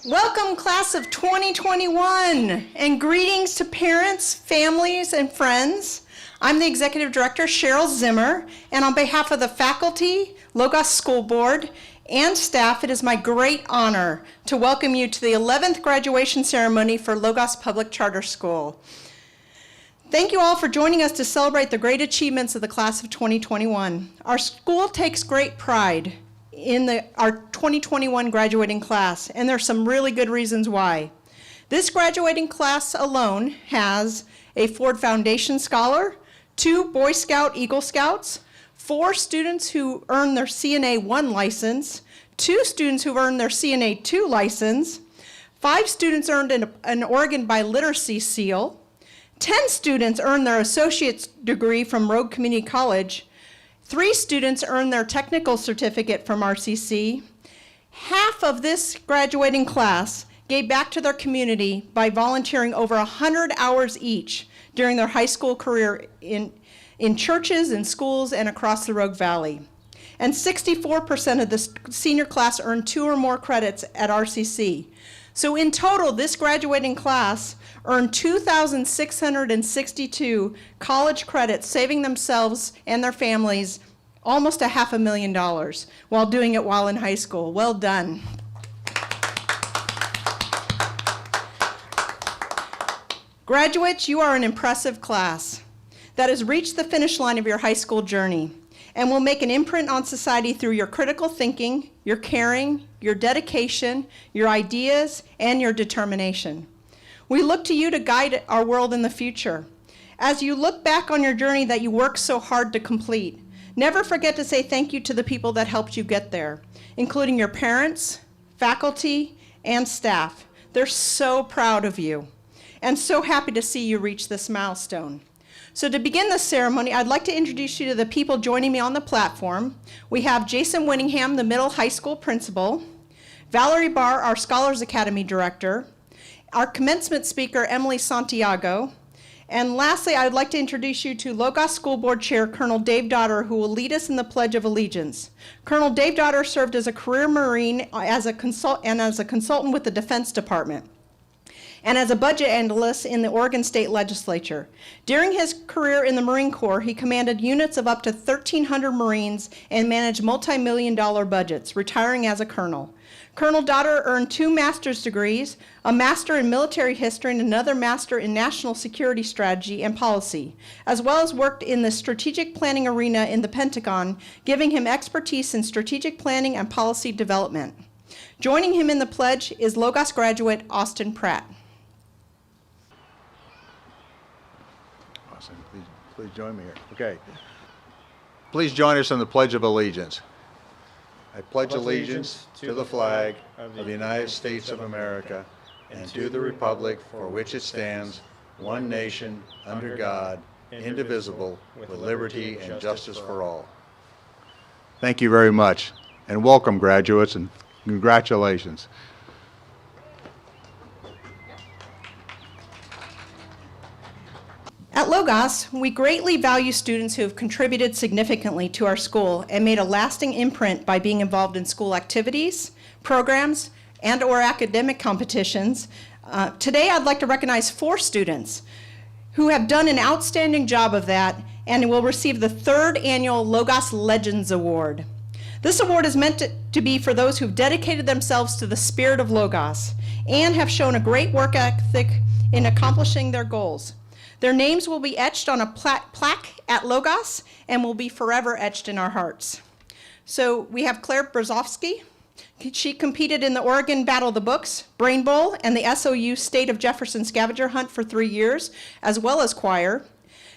Welcome, class of 2021, and greetings to parents, families, and friends. I'm the Executive Director, Cheryl Zimmer, and on behalf of the faculty, Logos School Board, and staff, it is my great honor to welcome you to the 11th graduation ceremony for Logos Public Charter School. Thank you all for joining us to celebrate the great achievements of the class of 2021. Our school takes great pride in our 2021 graduating class, and there are some really good reasons why. This graduating class alone has a Ford Foundation Scholar, 2 Boy Scout Eagle Scouts, 4 students who earned their CNA 1 license, 2 students who earned their CNA 2 license, 5 students earned an Oregon Biliteracy Seal, 10 students earned their associate's degree from Rogue Community College, 3 students earned their technical certificate from RCC. Half of this graduating class gave back to their community by volunteering over 100 hours each during their high school career in churches and schools and across the Rogue Valley. And 64% of the senior class earned 2 or more credits at RCC. So in total, this graduating class earned 2,662 college credits, saving themselves and their families almost $500,000 while doing it while in high school. Well done. Graduates, you are an impressive class that has reached the finish line of your high school journey and will make an imprint on society through your critical thinking, your caring, your dedication, your ideas, and your determination. We look to you to guide our world in the future. As you look back on your journey that you worked so hard to complete, never forget to say thank you to the people that helped you get there, including your parents, faculty, and staff. They're so proud of you and so happy to see you reach this milestone. So to begin the ceremony, I'd like to introduce you to the people joining me on the platform. We have Jason Winningham, the middle high school principal, Valerie Barr, our Scholars Academy director, our commencement speaker, Emily Santiago, and lastly, I'd like to introduce you to Logos School Board Chair, Colonel Dave Dotter, who will lead us in the Pledge of Allegiance. Colonel Dave Dotter served as a career Marine and as a consultant with the Defense Department, and as a budget analyst in the Oregon State Legislature. During his career in the Marine Corps, he commanded units of up to 1,300 Marines and managed multi-million-dollar budgets, retiring as a colonel. Colonel Dotter earned 2 master's degrees, a master in military history and another master in national security strategy and policy, as well as worked in the strategic planning arena in the Pentagon, giving him expertise in strategic planning and policy development. Joining him in the pledge is Logos graduate Austin Pratt. Awesome. Please join me here. Okay. Please join us in the Pledge of Allegiance. I pledge allegiance to the flag of the United States of America and to the republic for which it stands, one nation, under God, indivisible, with liberty and justice for all. Thank you very much, and welcome, graduates, and congratulations. At Logos, we greatly value students who have contributed significantly to our school and made a lasting imprint by being involved in school activities, programs, and/or academic competitions. Today, I'd like to recognize 4 students who have done an outstanding job of that and will receive the 3rd annual Logos Legends Award. This award is meant to be for those who've dedicated themselves to the spirit of Logos and have shown a great work ethic in accomplishing their goals. Their names will be etched on a plaque at Logos and will be forever etched in our hearts. So we have Claire Brzozowski. She competed in the Oregon Battle of the Books, Brain Bowl, and the SOU State of Jefferson Scavenger Hunt for 3 years, as well as choir.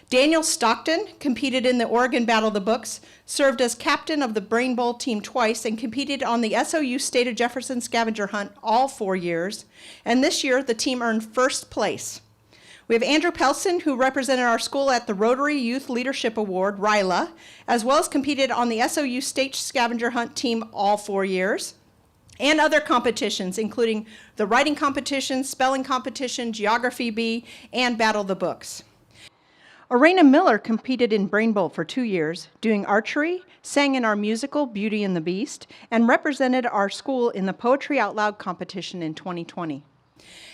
Daniel Stockton competed in the Oregon Battle of the Books, served as captain of the Brain Bowl team twice, and competed on the SOU State of Jefferson Scavenger Hunt all 4 years. And this year, the team earned 1st place. We have Andrew Pelson, who represented our school at the Rotary Youth Leadership Award, RYLA, as well as competed on the SOU State Scavenger Hunt team all 4 years, and other competitions, including the writing competition, spelling competition, Geography B, and Battle of the Books. Arena Miller competed in Brain Bolt for 2 years, doing archery, sang in our musical Beauty and the Beast, and represented our school in the Poetry Out Loud competition in 2020.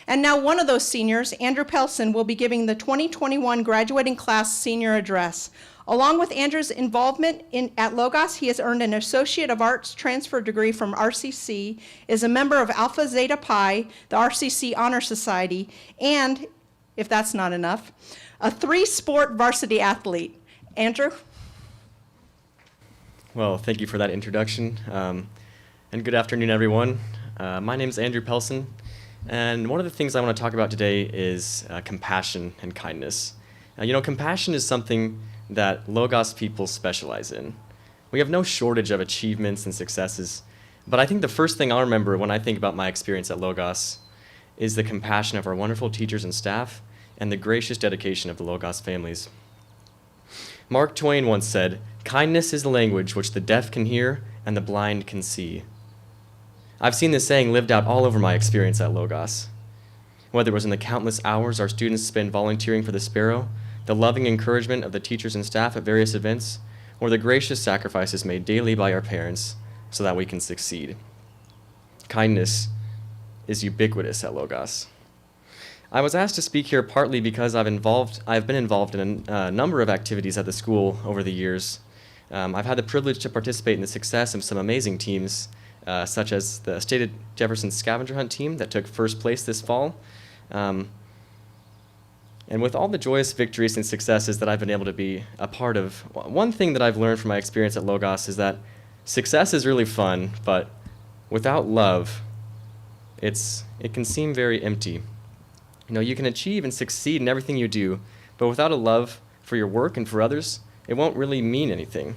And now one of those seniors, Andrew Pelson, will be giving the 2021 graduating class senior address. Along with Andrew's involvement at Logos, he has earned an Associate of Arts transfer degree from RCC, is a member of Alpha Zeta Pi, the RCC Honor Society, and, if that's not enough, a 3-sport varsity athlete. Andrew? Well, thank you for that introduction, and good afternoon, everyone. My name is Andrew Pelson, and one of the things I want to talk about today is compassion and kindness. Compassion is something that Logos people specialize in. We have no shortage of achievements and successes, but I think the first thing I'll remember when I think about my experience at Logos is the compassion of our wonderful teachers and staff and the gracious dedication of the Logos families. Mark Twain once said, "Kindness is the language which the deaf can hear and the blind can see." I've seen this saying lived out all over my experience at Logos. Whether it was in the countless hours our students spend volunteering for the Sparrow, the loving encouragement of the teachers and staff at various events, or the gracious sacrifices made daily by our parents so that we can succeed. Kindness is ubiquitous at Logos. I was asked to speak here partly because I've been involved in a number of activities at the school over the years. I've had the privilege to participate in the success of some amazing teams, such as the State of Jefferson Scavenger Hunt team that took first place this fall. And with all the joyous victories and successes that I've been able to be a part of, one thing that I've learned from my experience at Logos is that success is really fun, but without love, it can seem very empty. You can achieve and succeed in everything you do, but without a love for your work and for others, it won't really mean anything.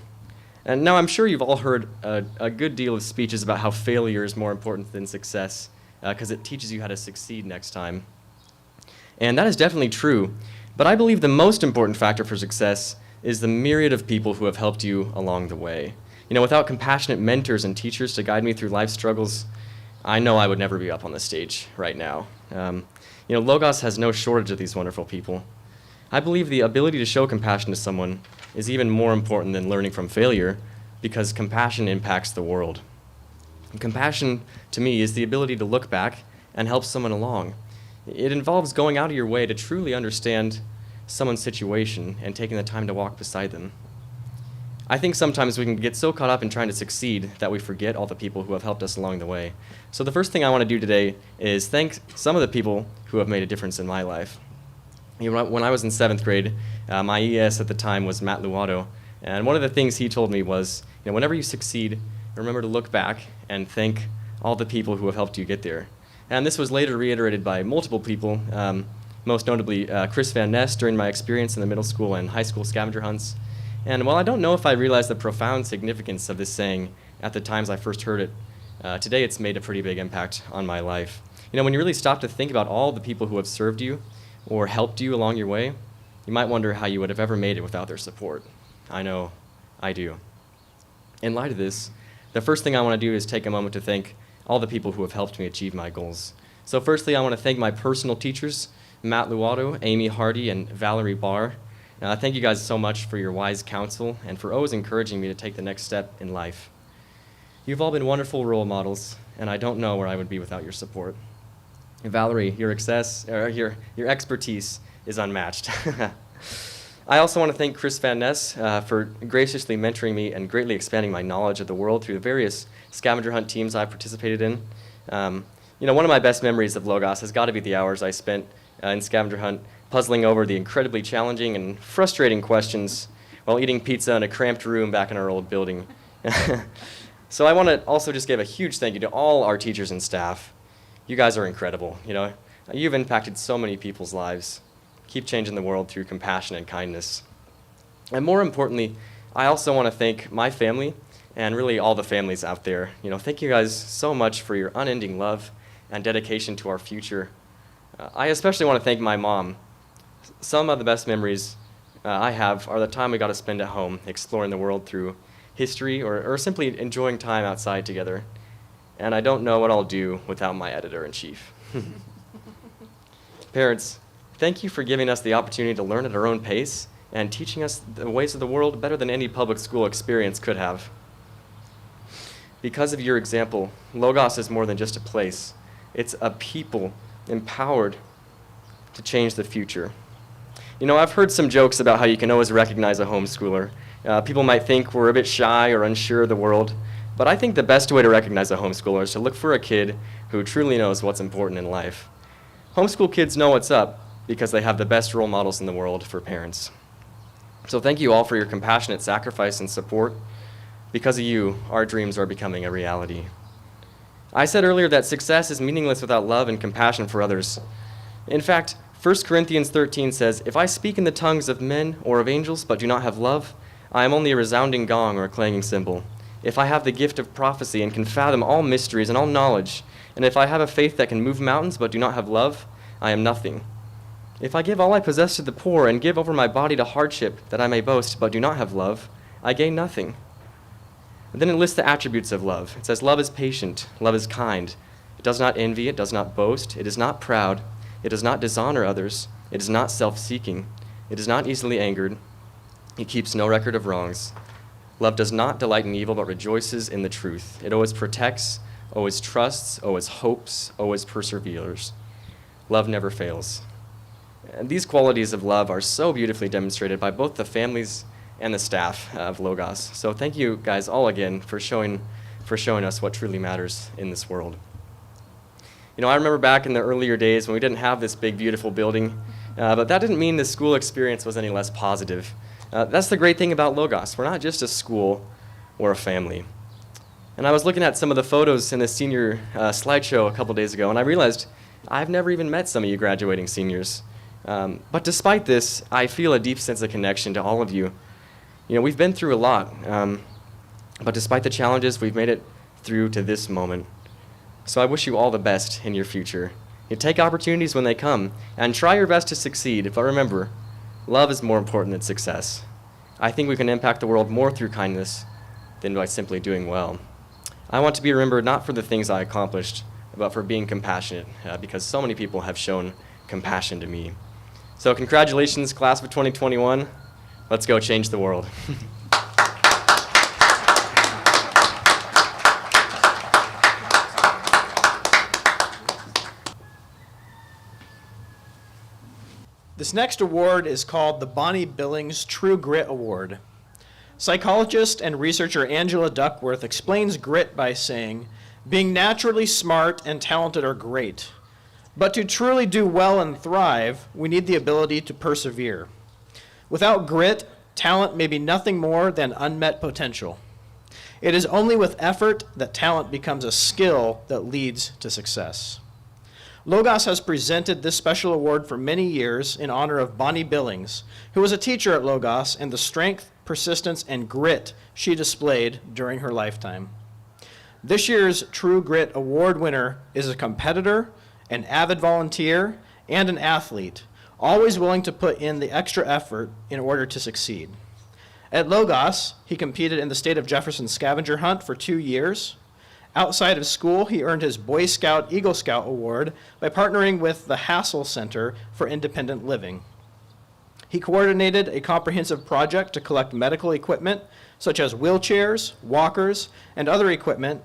And now I'm sure you've all heard a good deal of speeches about how failure is more important than success, because it teaches you how to succeed next time. And that is definitely true, but I believe the most important factor for success is the myriad of people who have helped you along the way. Without compassionate mentors and teachers to guide me through life's struggles, I know I would never be up on the stage right now. Logos has no shortage of these wonderful people. I believe the ability to show compassion to someone is even more important than learning from failure, because compassion impacts the world. And compassion, to me, is the ability to look back and help someone along. It involves going out of your way to truly understand someone's situation and taking the time to walk beside them. I think sometimes we can get so caught up in trying to succeed that we forget all the people who have helped us along the way. So the first thing I want to do today is thank some of the people who have made a difference in my life. When I was in 7th grade, my ES at the time was Matt Luato, and one of the things he told me was, whenever you succeed, remember to look back and thank all the people who have helped you get there. And this was later reiterated by multiple people, most notably Chris Van Ness during my experience in the middle school and high school scavenger hunts. And while I don't know if I realized the profound significance of this saying at the times I first heard it, today it's made a pretty big impact on my life. When you really stop to think about all the people who have served you or helped you along your way, you might wonder how you would have ever made it without their support. I know I do. In light of this, the first thing I want to do is take a moment to thank all the people who have helped me achieve my goals. So firstly, I want to thank my personal teachers, Matt Luato, Amy Hardy, and Valerie Barr. Thank you guys so much for your wise counsel and for always encouraging me to take the next step in life. You've all been wonderful role models, and I don't know where I would be without your support. Valerie, your expertise is unmatched. I also want to thank Chris Van Ness for graciously mentoring me and greatly expanding my knowledge of the world through the various scavenger hunt teams I've participated in. One of my best memories of Logos has got to be the hours I spent in scavenger hunt puzzling over the incredibly challenging and frustrating questions while eating pizza in a cramped room back in our old building. So I want to also just give a huge thank you to all our teachers and staff. You guys are incredible. You've impacted so many people's lives. Keep changing the world through compassion and kindness. And more importantly, I also want to thank my family and really all the families out there. Thank you guys so much for your unending love and dedication to our future. I especially want to thank my mom. Some of the best memories I have are the time we got to spend at home exploring the world through history or simply enjoying time outside together. And I don't know what I'll do without my editor-in-chief. Parents, thank you for giving us the opportunity to learn at our own pace and teaching us the ways of the world better than any public school experience could have. Because of your example, Logos is more than just a place. It's a people empowered to change the future. You know, I've heard some jokes about how you can always recognize a homeschooler. People might think we're a bit shy or unsure of the world, but I think the best way to recognize a homeschooler is to look for a kid who truly knows what's important in life. Homeschool kids know what's up because they have the best role models in the world for parents. So thank you all for your compassionate sacrifice and support. Because of you, our dreams are becoming a reality. I said earlier that success is meaningless without love and compassion for others. In fact, 1 Corinthians 13 says, "If I speak in the tongues of men or of angels but do not have love, I am only a resounding gong or a clanging cymbal. If I have the gift of prophecy and can fathom all mysteries and all knowledge, and if I have a faith that can move mountains but do not have love, I am nothing. If I give all I possess to the poor and give over my body to hardship that I may boast but do not have love, I gain nothing." And then it lists the attributes of love. It says, love is patient, love is kind. It does not envy, it does not boast, it is not proud, it does not dishonor others, it is not self-seeking, it is not easily angered, it keeps no record of wrongs. Love does not delight in evil, but rejoices in the truth. It always protects, always trusts, always hopes, always perseveres. Love never fails. And these qualities of love are so beautifully demonstrated by both the families and the staff of Logos. So thank you guys all again for showing us what truly matters in this world. You know, I remember back in the earlier days when we didn't have this big, beautiful building, but that didn't mean the school experience was any less positive. That's the great thing about Logos. We're not just a school, we're a family. And I was looking at some of the photos in the senior slideshow a couple days ago, and I realized I've never even met some of you graduating seniors. But despite this, I feel a deep sense of connection to all of you. You know, we've been through a lot, but despite the challenges, we've made it through to this moment. So I wish you all the best in your future. You take opportunities when they come, and try your best to succeed, but remember, love is more important than success. I think we can impact the world more through kindness than by simply doing well. I want to be remembered not for the things I accomplished, but for being compassionate, because so many people have shown compassion to me. So congratulations, class of 2021. Let's go change the world. This next award is called the Bonnie Billings True Grit Award. Psychologist and researcher Angela Duckworth explains grit by saying, "Being naturally smart and talented are great, but to truly do well and thrive, we need the ability to persevere. Without grit, talent may be nothing more than unmet potential. It is only with effort that talent becomes a skill that leads to success." Logos has presented this special award for many years in honor of Bonnie Billings, who was a teacher at Logos, and the strength, persistence, and grit she displayed during her lifetime. This year's True Grit Award winner is a competitor, an avid volunteer, and an athlete, always willing to put in the extra effort in order to succeed. At Logos, he competed in the State of Jefferson scavenger hunt for 2 years. Outside of school, he earned his Boy Scout Eagle Scout Award by partnering with the Hassel Center for Independent Living. He coordinated a comprehensive project to collect medical equipment, such as wheelchairs, walkers, and other equipment,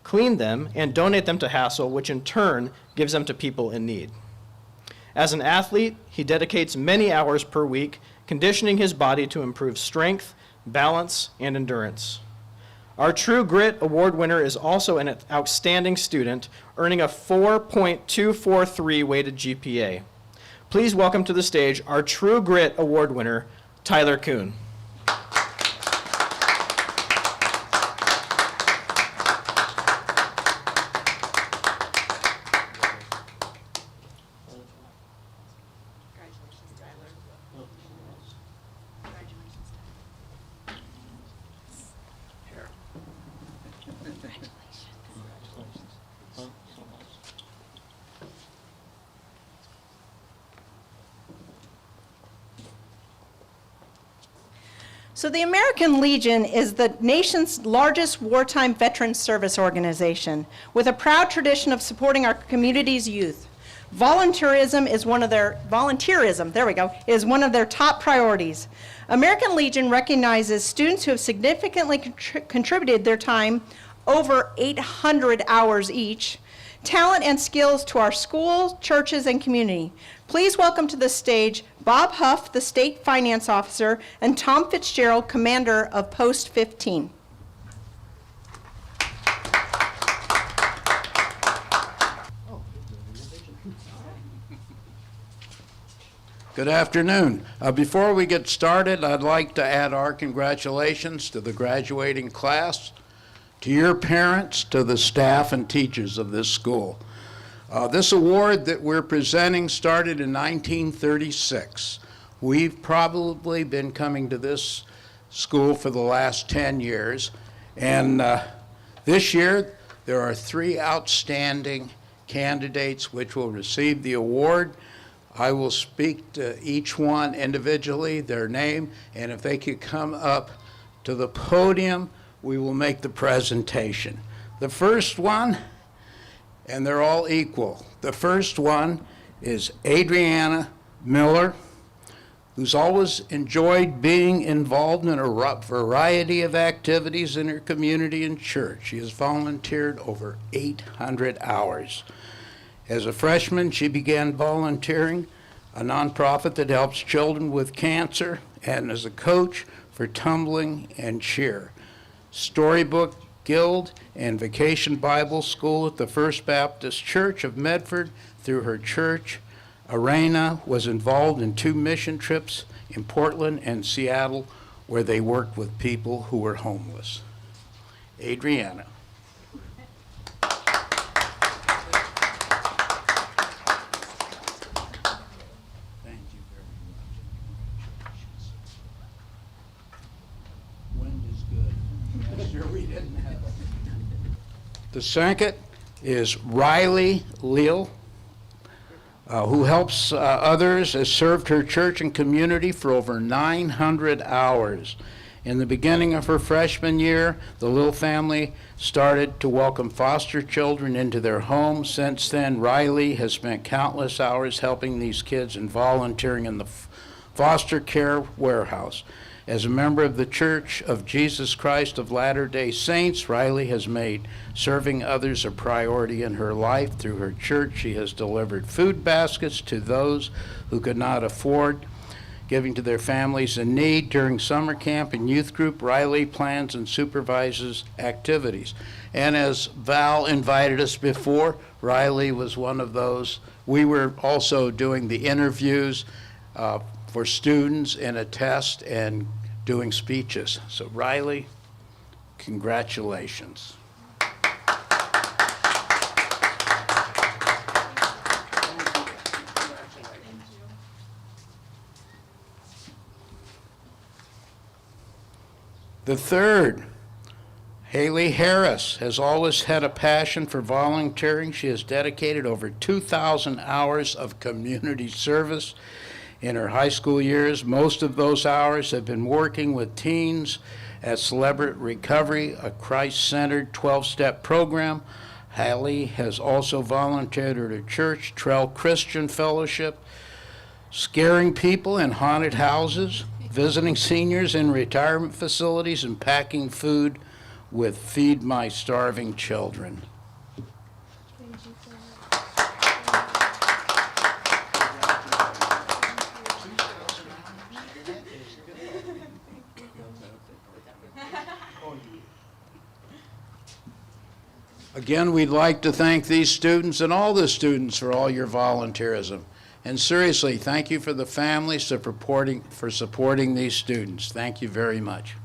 clean them, and donate them to Hassel, which in turn gives them to people in need. As an athlete, he dedicates many hours per week conditioning his body to improve strength, balance, and endurance. Our True Grit Award winner is also an outstanding student, earning a 4.243 weighted GPA. Please welcome to the stage our True Grit Award winner, Tyler Kuhn. So the American Legion is the nation's largest wartime veteran service organization with a proud tradition of supporting our community's youth. Volunteerism, there we go, is one of their top priorities. American Legion recognizes students who have significantly contributed their time, over 800 hours each, talent and skills to our schools, churches, and community. Please welcome to the stage Bob Huff, the State Finance Officer, and Tom Fitzgerald, Commander of Post 15. Good afternoon. Before we get started, I'd like to add our congratulations to the graduating class, to your parents, to the staff and teachers of this school. This award that we're presenting started in 1936. We've probably been coming to this school for the last 10 years, and this year there are 3 outstanding candidates which will receive the award. I will speak to each one individually, their name, and if they could come up to the podium, we will make the presentation. The first one, and they're all equal. The first one is Adriana Miller, who's always enjoyed being involved in a variety of activities in her community and church. She has volunteered over 800 hours. As a freshman, she began volunteering a nonprofit that helps children with cancer, and as a coach for tumbling and cheer. Storybook Guild and Vacation Bible School at the First Baptist Church of Medford. Through her church, Arena was involved in 2 mission trips in Portland and Seattle, where they worked with people who were homeless. Adriana. The second is Riley Leal, who helps others, has served her church and community for over 900 hours. In the beginning of her freshman year, the Leal family started to welcome foster children into their home. Since then, Riley has spent countless hours helping these kids and volunteering in the foster care warehouse. As a member of the Church of Jesus Christ of Latter-day Saints, Riley has made serving others a priority in her life. Through her church, she has delivered food baskets to those who could not afford, giving to their families in need. During summer camp and youth group, Riley plans and supervises activities. And as Val invited us before, Riley was one of those. We were also doing the interviews for students in a test and doing speeches. So Riley, congratulations. The third, Haley Harris, has always had a passion for volunteering. She has dedicated over 2,000 hours of community service in her high school years. Most of those hours have been working with teens at Celebrate Recovery, a Christ-centered 12-step program. Haley has also volunteered at her church, Trail Christian Fellowship, scaring people in haunted houses, visiting seniors in retirement facilities, and packing food with Feed My Starving Children. Again, we'd like to thank these students and all the students for all your volunteerism. And seriously, thank you for the families for supporting these students. Thank you very much.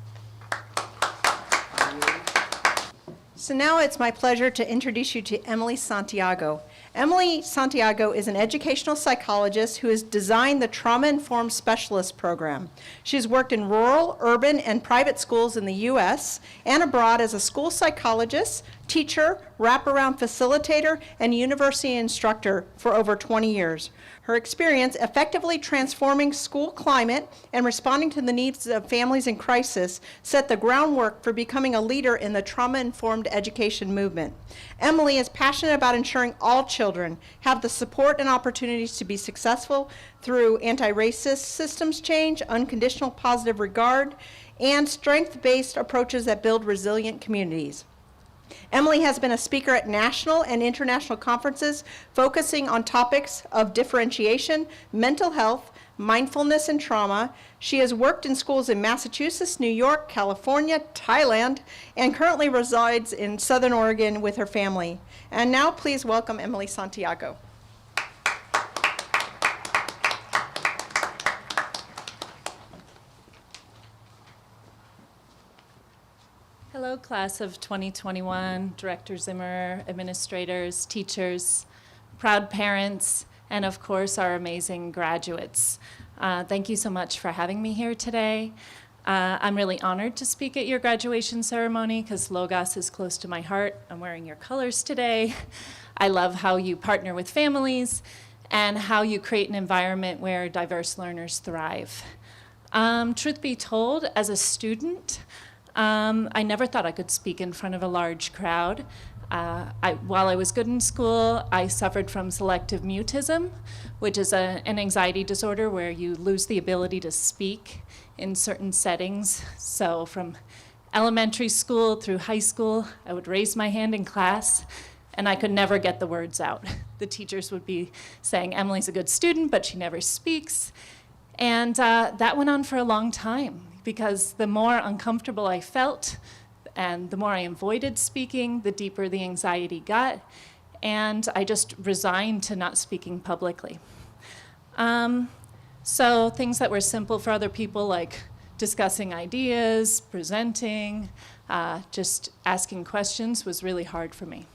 So now it's my pleasure to introduce you to Emily Santiago. Emily Santiago is an educational psychologist who has designed the Trauma-Informed Specialist Program. She's worked in rural, urban, and private schools in the U.S. and abroad as a school psychologist, teacher, wraparound facilitator, and university instructor for over 20 years. Her experience effectively transforming school climate and responding to the needs of families in crisis set the groundwork for becoming a leader in the trauma-informed education movement. Emily is passionate about ensuring all children children have the support and opportunities to be successful through anti-racist systems change, unconditional positive regard, and strength-based approaches that build resilient communities. Emily has been a speaker at national and international conferences focusing on topics of differentiation, mental health, mindfulness, and trauma. She has worked in schools in Massachusetts, New York, California, Thailand, and currently resides in Southern Oregon with her family. And now please welcome Emily Santiago. Hello, class of 2021, Director Zimmer, administrators, teachers, proud parents, and of course our amazing graduates. Thank you so much for having me here today. I'm really honored to speak at your graduation ceremony because Logos is close to my heart. I'm wearing your colors today. I love how you partner with families and how you create an environment where diverse learners thrive. Truth be told, as a student, I never thought I could speak in front of a large crowd. While I was good in school, I suffered from selective mutism, which is an anxiety disorder where you lose the ability to speak in certain settings. So from elementary school through high school, I would raise my hand in class, and I could never get the words out. The teachers would be saying, Emily's a good student, but she never speaks. And that went on for a long time, because the more uncomfortable I felt and the more I avoided speaking, the deeper the anxiety got, and I just resigned to not speaking publicly. So things that were simple for other people, like discussing ideas, presenting, just asking questions, was really hard for me.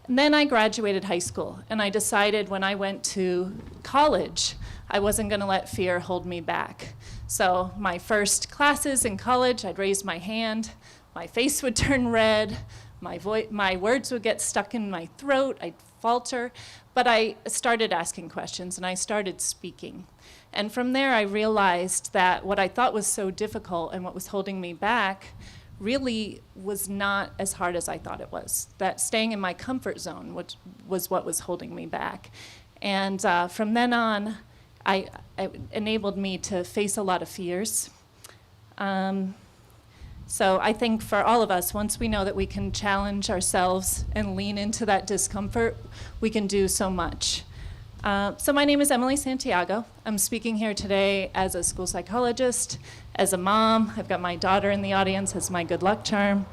And then I graduated high school, and I decided when I went to college, I wasn't going to let fear hold me back. So my first classes in college, I'd raise my hand, my face would turn red, my words would get stuck in my throat, I'd falter, but I started asking questions and I started speaking. And from there I realized that what I thought was so difficult and what was holding me back really was not as hard as I thought it was. That staying in my comfort zone was what was holding me back. And from then on, it enabled me to face a lot of fears. So I think for all of us, once we know that we can challenge ourselves and lean into that discomfort, we can do so much. So my name is Emily Santiago. I'm speaking here today as a school psychologist, as a mom. I've got my daughter in the audience as my good luck charm,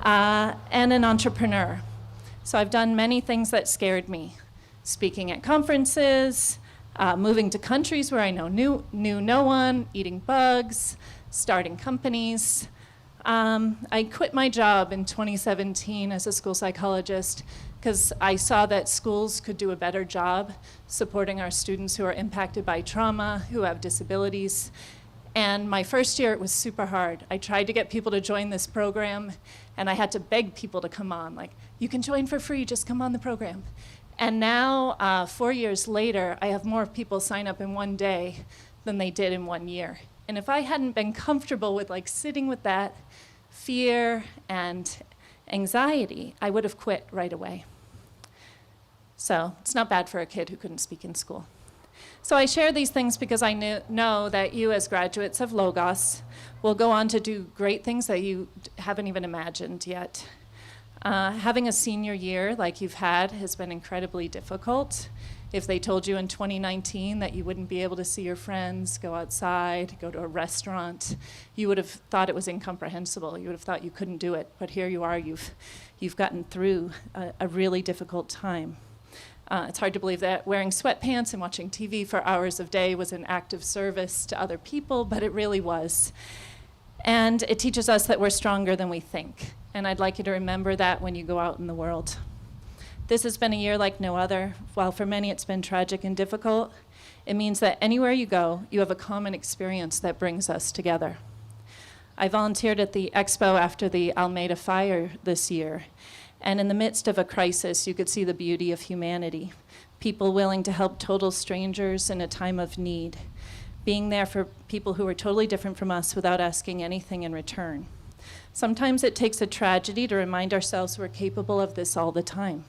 and an entrepreneur. So I've done many things that scared me. Speaking at conferences, moving to countries where I knew no one, eating bugs, starting companies. I quit my job in 2017 as a school psychologist because I saw that schools could do a better job supporting our students who are impacted by trauma, who have disabilities. And my first year, it was super hard. I tried to get people to join this program, and I had to beg people to come on, like, you can join for free, just come on the program. And now, 4 years later, I have more people sign up in one day than they did in 1 year. And if I hadn't been comfortable with sitting with that fear and anxiety, I would have quit right away. So it's not bad for a kid who couldn't speak in school. So I share these things because I know that you as graduates of Logos will go on to do great things that you haven't even imagined yet. Having a senior year like you've had has been incredibly difficult. If they told you in 2019 that you wouldn't be able to see your friends, go outside, go to a restaurant, you would have thought it was incomprehensible. You would have thought you couldn't do it. But here you are, you've gotten through a really difficult time. It's hard to believe that wearing sweatpants and watching TV for hours of day was an act of service to other people, but it really was. And it teaches us that we're stronger than we think. And I'd like you to remember that when you go out in the world. This has been a year like no other. While for many it's been tragic and difficult, it means that anywhere you go, you have a common experience that brings us together. I volunteered at the expo after the Almeida fire this year, and in the midst of a crisis, you could see the beauty of humanity. People willing to help total strangers in a time of need, being there for people who are totally different from us without asking anything in return. Sometimes it takes a tragedy to remind ourselves we're capable of this all the time.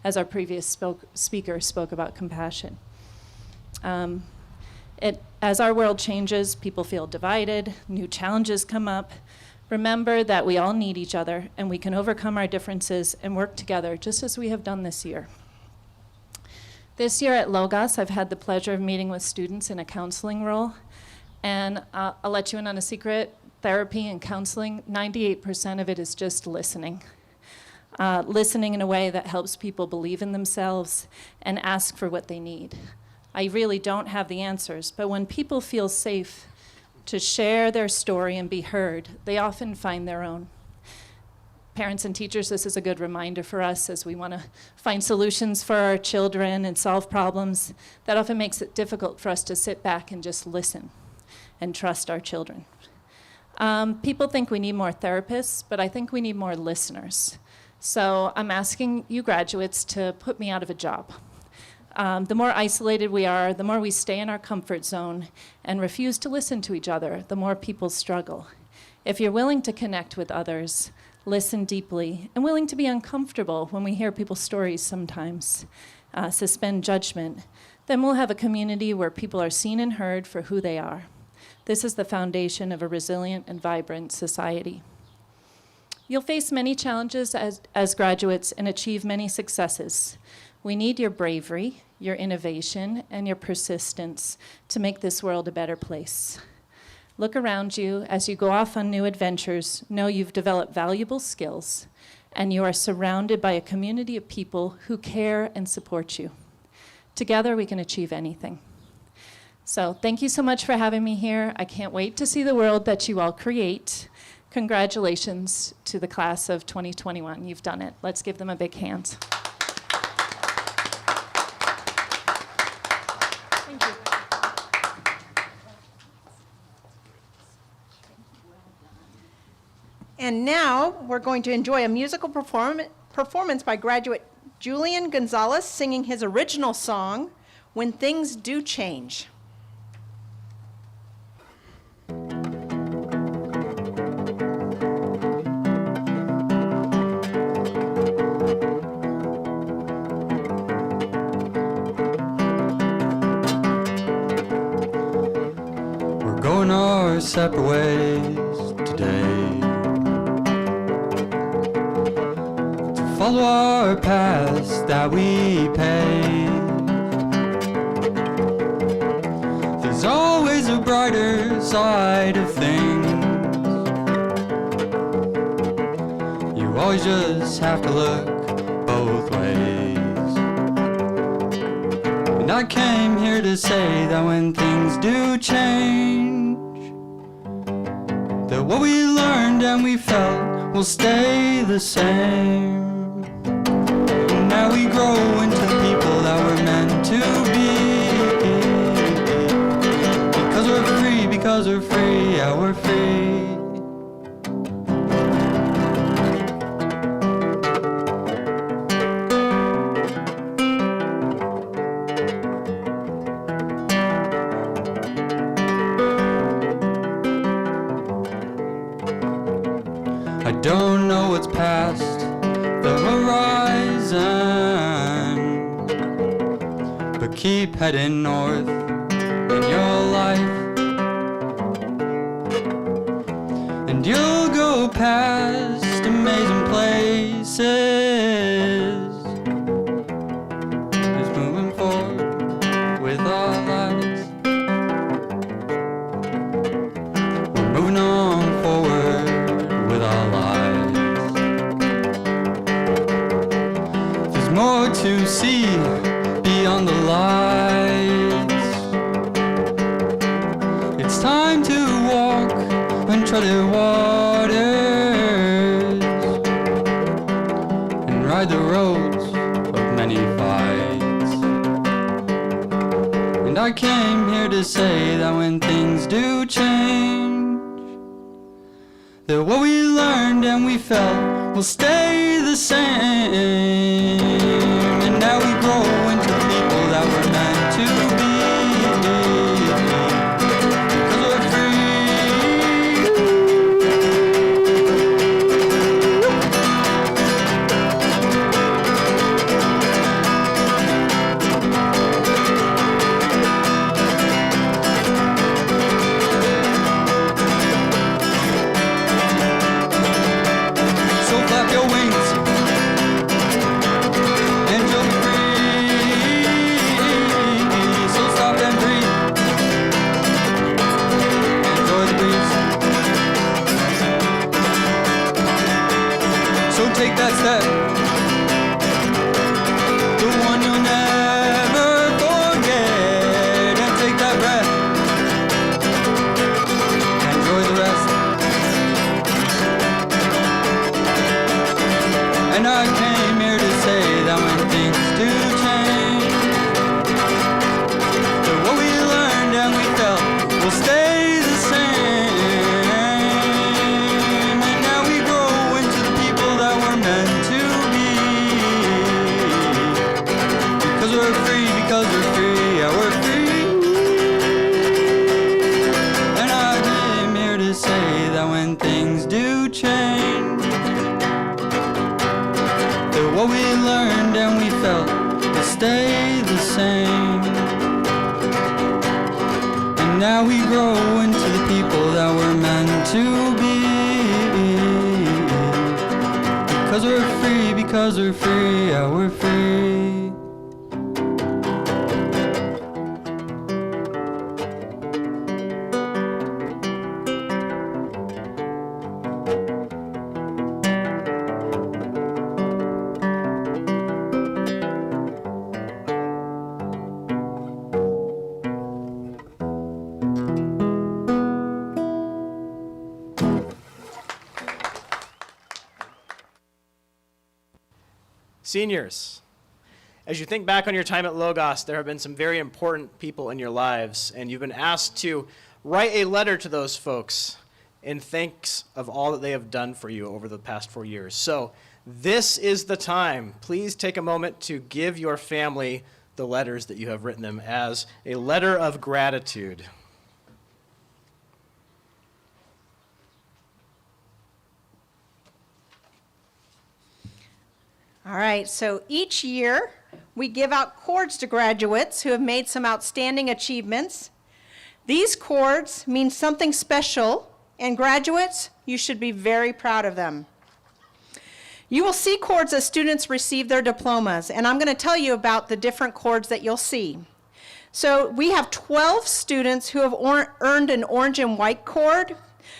as our previous speaker spoke about compassion. As our world changes, people feel divided, new challenges come up. Remember that we all need each other, and we can overcome our differences and work together, just as we have done this year. This year at Logos, I've had the pleasure of meeting with students in a counseling role, and I'll let you in on a secret. Therapy and counseling, 98% of it is just listening. Listening in a way that helps people believe in themselves and ask for what they need. I really don't have the answers, but when people feel safe to share their story and be heard, they often find their own. Parents and teachers, this is a good reminder for us as we want to find solutions for our children and solve problems. That often makes it difficult for us to sit back and just listen and trust our children. People think we need more therapists, but I think we need more listeners. So I'm asking you graduates to put me out of a job. The more isolated we are, the more we stay in our comfort zone and refuse to listen to each other, the more people struggle. If you're willing to connect with others, listen deeply, and willing to be uncomfortable when we hear people's stories sometimes, suspend judgment, then we'll have a community where people are seen and heard for who they are. This is the foundation of a resilient and vibrant society. You'll face many challenges as graduates and achieve many successes. We need your bravery, your innovation, and your persistence to make this world a better place. Look around you as you go off on new adventures. Know you've developed valuable skills, and you are surrounded by a community of people who care and support you. Together, we can achieve anything. So thank you so much for having me here. I can't wait to see the world that you all create. Congratulations to the class of 2021. You've done it. Let's give them a big hand. Thank you. And now we're going to enjoy a musical performance by graduate Julian Gonzalez singing his original song, When Things Do Change. Going our separate ways today, to follow our paths that we paved. There's always a brighter side of things. You always just have to look both ways. And I came here to say that when things do change, that what we learned and we felt will stay the same. And now we grow into the people that we're meant to be. Because we're free, yeah, we're free. I don't know what's past the horizon, but keep heading north in your life, and you'll go past amazing places. Just moving forward with our lives. We're moving on forward with our lives. There's more to see beyond the lights. It's time to walk uncharted waters and ride the roads of many fights. And I came here to say that when things do change, that what we learned and we felt will stay the same. And now we grow into the people that we're meant to be. Because we're free. take that step, the one you'll never forget, and take that breath, enjoy the rest. And I came here to say that when things do change, that what we learned and we felt will stay the same. And now we grow into the people that we're meant to be. Because we're free, yeah, we're free. And I came here to say that when things do change, that what we learned and we felt will stay the same. And now we grow into the people that we're meant to be. Because we're free, yeah, we're free. Seniors, as you think back on your time at Logos, there have been some very important people in your lives, and you've been asked to write a letter to those folks in thanks of all that they have done for you over the past 4 years. So this is the time. Please take a moment to give your family the letters that you have written them as a letter of gratitude. All right, so each year we give out cords to graduates who have made some outstanding achievements. These cords mean something special, and graduates, you should be very proud of them. You will see cords as students receive their diplomas, and I'm going to tell you about the different cords that you'll see. So we have 12 students who have earned an orange and white cord.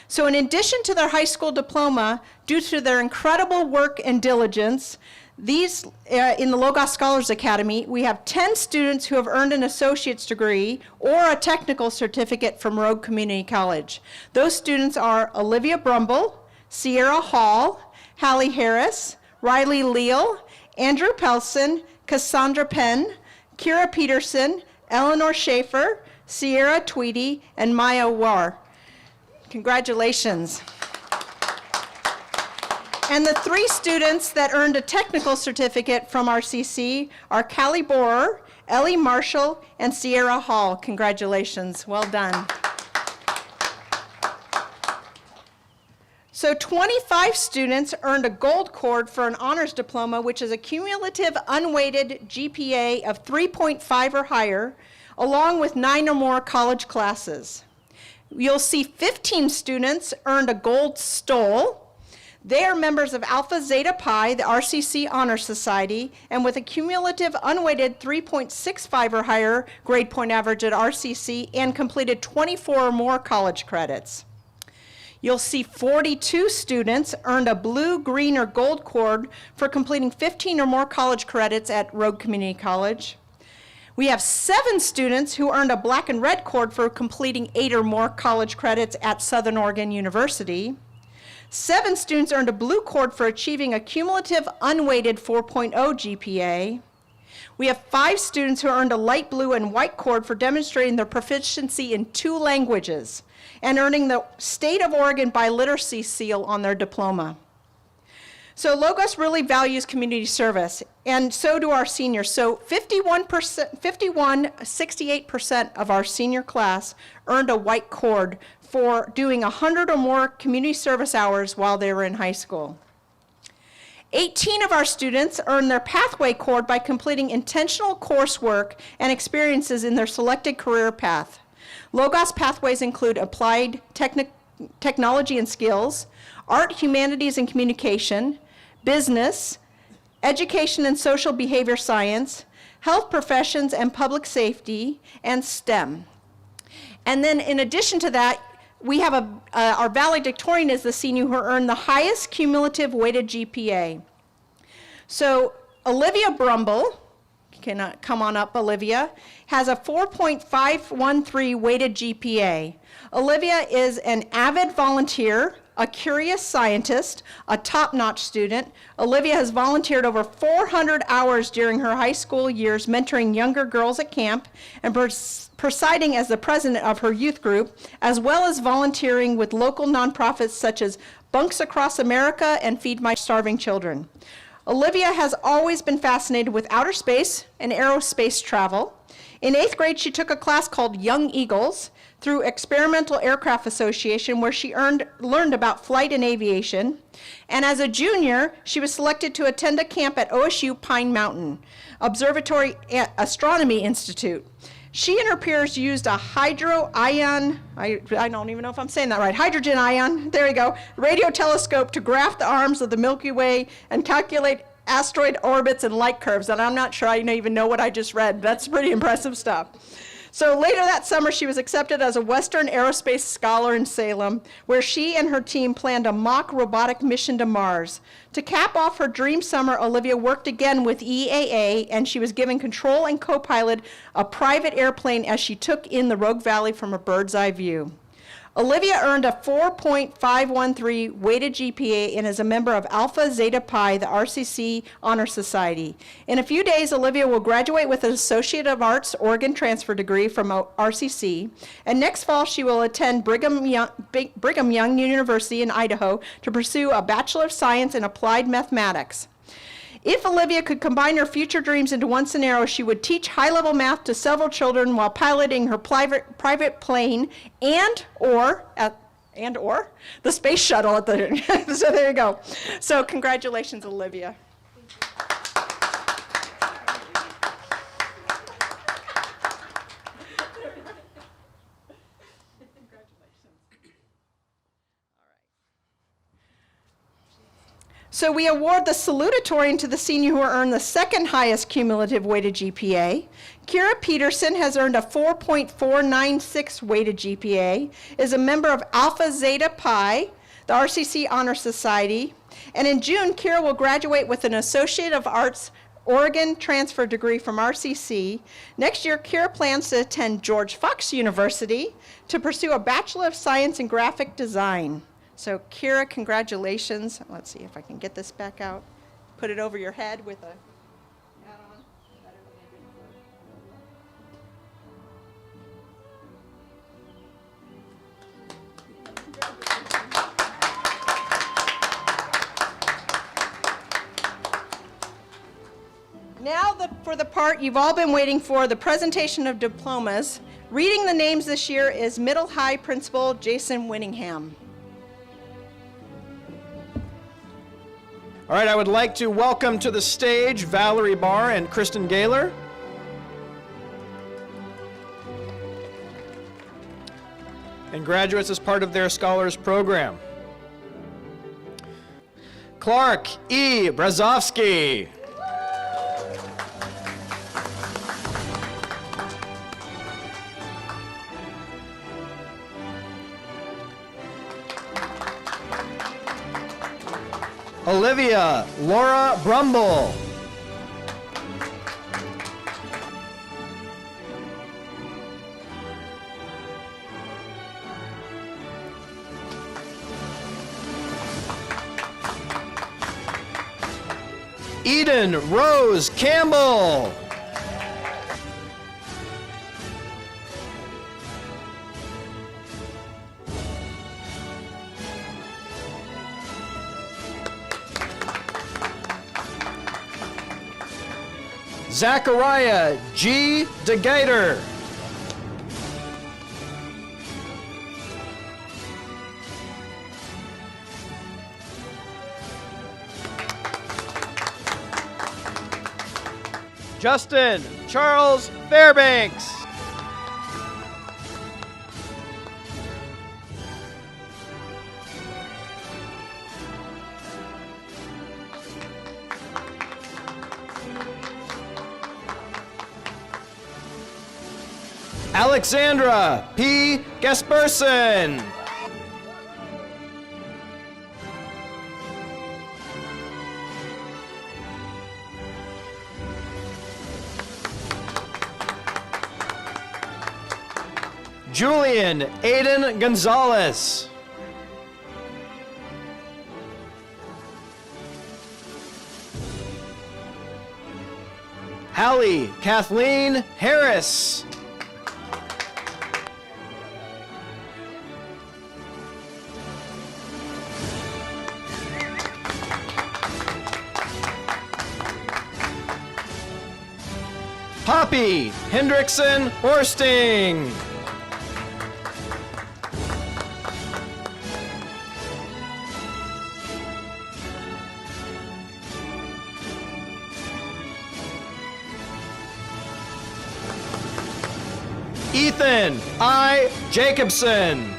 So in addition to their high school diploma, due to their incredible work and diligence, these, in the Logos Scholars Academy, we have 10 students who have earned an associate's degree or a technical certificate from Rogue Community College. Those students are Olivia Brumble, Sierra Hall, Hallie Harris, Riley Leal, Andrew Pelson, Cassandra Penn, Kira Peterson, Eleanor Schaefer, Sierra Tweedy, and Maya War. Congratulations. And the 3 students that earned a technical certificate from RCC are Callie Borer, Ellie Marshall, and Sierra Hall. Congratulations, well done. So 25 students earned a gold cord for an honors diploma, which is a cumulative unweighted GPA of 3.5 or higher, along with 9 or more college classes. You'll see 15 students earned a gold stole. They are members of Alpha Zeta Pi, the RCC Honor Society, and with a cumulative unweighted 3.65 or higher grade point average at RCC and completed 24 or more college credits. You'll see 42 students earned a blue, green, or gold cord for completing 15 or more college credits at Rogue Community College. We have 7 students who earned a black and red cord for completing 8 or more college credits at Southern Oregon University. 7 students earned a blue cord for achieving a cumulative unweighted 4.0 GPA. We have 5 students who earned a light blue and white cord for demonstrating their proficiency in 2 languages and earning the State of Oregon Biliteracy seal on their diploma. So Logos really values community service, and so do our seniors. So 68% of our senior class earned a white cord for doing 100 or more community service hours while they were in high school. 18 of our students earned their pathway cord by completing intentional coursework and experiences in their selected career path. Logos pathways include applied technology and skills, art, humanities, and communication, business, education and social behavior science, health professions and public safety, and STEM. And then in addition to that, we have our valedictorian is the senior who earned the highest cumulative weighted GPA. So Olivia Brumble, come on up, Olivia, has a 4.513 weighted GPA. Olivia is an avid volunteer, a curious scientist, a top-notch student. Olivia has volunteered over 400 hours during her high school years, mentoring younger girls at camp and presiding as the president of her youth group, as well as volunteering with local nonprofits such as Bunks Across America and Feed My Starving Children. Olivia has always been fascinated with outer space and aerospace travel. In 8th grade, she took a class called Young Eagles through Experimental Aircraft Association, where she learned about flight and aviation. And as a junior, she was selected to attend a camp at OSU Pine Mountain Observatory Astronomy Institute. She and her peers used a I don't even know if I'm saying that right, hydrogen ion, there you go, radio telescope to graph the arms of the Milky Way and calculate asteroid orbits and light curves. And I'm not sure I even know what I just read. That's pretty impressive stuff. So later that summer, she was accepted as a Western Aerospace Scholar in Salem, where she and her team planned a mock robotic mission to Mars. To cap off her dream summer, Olivia worked again with EAA, and she was given control and co-pilot a private airplane as she took in the Rogue Valley from a bird's eye view. Olivia earned a 4.513 weighted GPA and is a member of Alpha Zeta Pi, the RCC Honor Society. In a few days, Olivia will graduate with an Associate of Arts Oregon transfer degree from RCC, and next fall she will attend Brigham Young University in Idaho to pursue a Bachelor of Science in Applied Mathematics. If Olivia could combine her future dreams into one scenario, she would teach high-level math to several children while piloting her private plane and or the space shuttle at the so there you go. So congratulations, Olivia. So we award the salutatorian to the senior who earned the second highest cumulative weighted GPA. Kira Peterson has earned a 4.496 weighted GPA, is a member of Alpha Zeta Pi, the RCC Honor Society, and in June, Kira will graduate with an Associate of Arts Oregon transfer degree from RCC. Next year, Kira plans to attend George Fox University to pursue a Bachelor of Science in Graphic Design. So Kira, congratulations. Let's see if I can get this back out. Put it over your head with a add-on. Now for the part you've all been waiting for, the presentation of diplomas. Reading the names this year is Middle High Principal Jason Winningham. All right, I would like to welcome to the stage Valerie Barr and Kristen Gaylor. And graduates as part of their Scholars Program. Clark E. Brazowski. Olivia Laura Brumble. Eden Rose Campbell. Zachariah G. DeGator. Justin Charles Fairbanks. Alexandra P. Gasperson. Julian Aiden Gonzalez. Hallie Kathleen Harris. Poppy Hendrickson Horsting. Ethan I. Jacobson.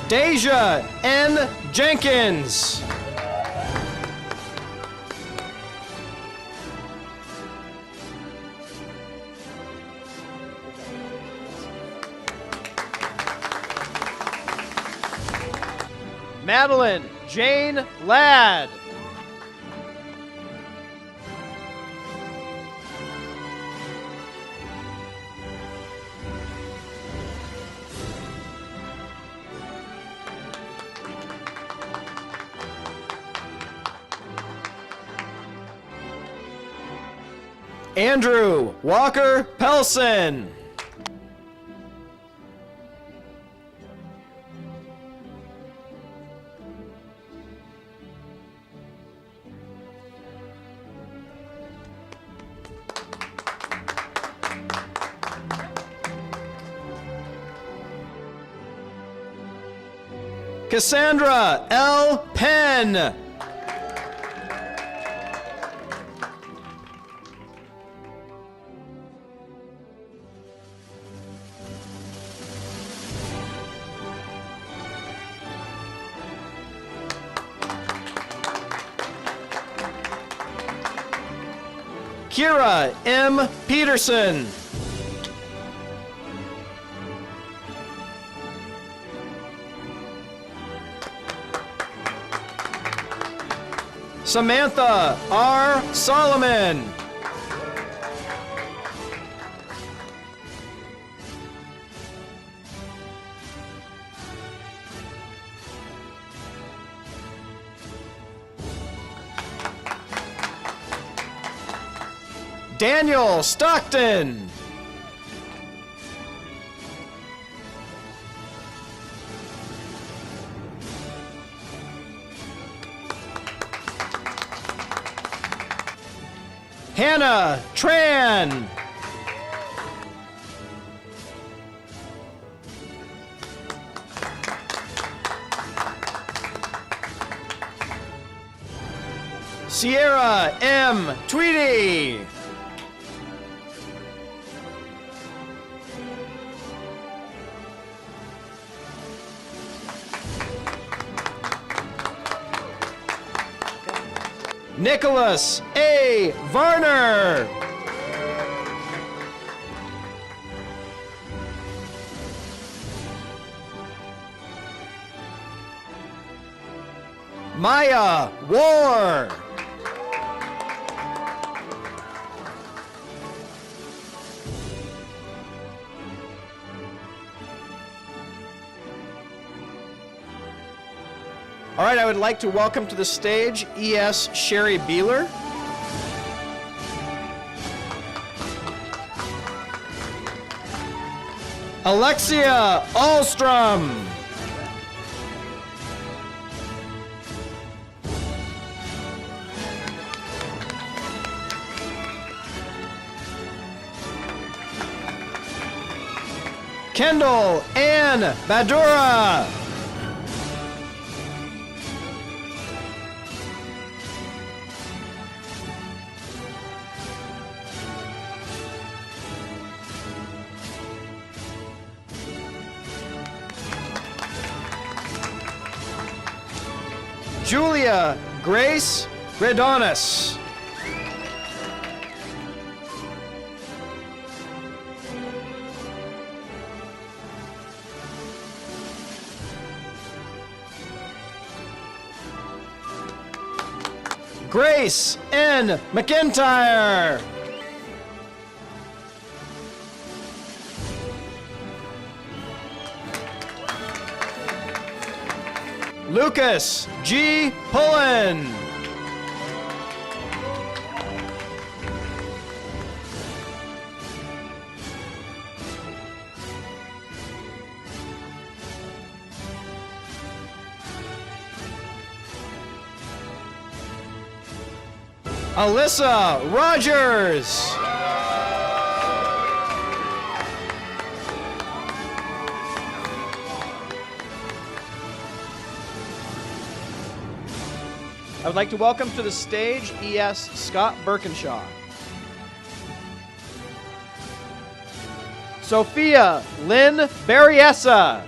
Deja N. Jenkins. Madeline Jane Ladd. Andrew Walker Pelson. Cassandra L. Penn. Kira M. Peterson. Samantha R. Solomon. Daniel Stockton. Hannah Tran. Sierra M. Tweedy. Nicholas A. Varner. Maya War. All right, I would like to welcome to the stage E.S. Sherry Beeler. Alexia Alstrom. Kendall Ann Badura. Julia Grace Redonis. Grace N. McIntyre. Lucas G. Pullen. Alyssa Rogers. I would like to welcome to the stage E.S. Scott Birkinshaw. Sophia Lynn Berriesa.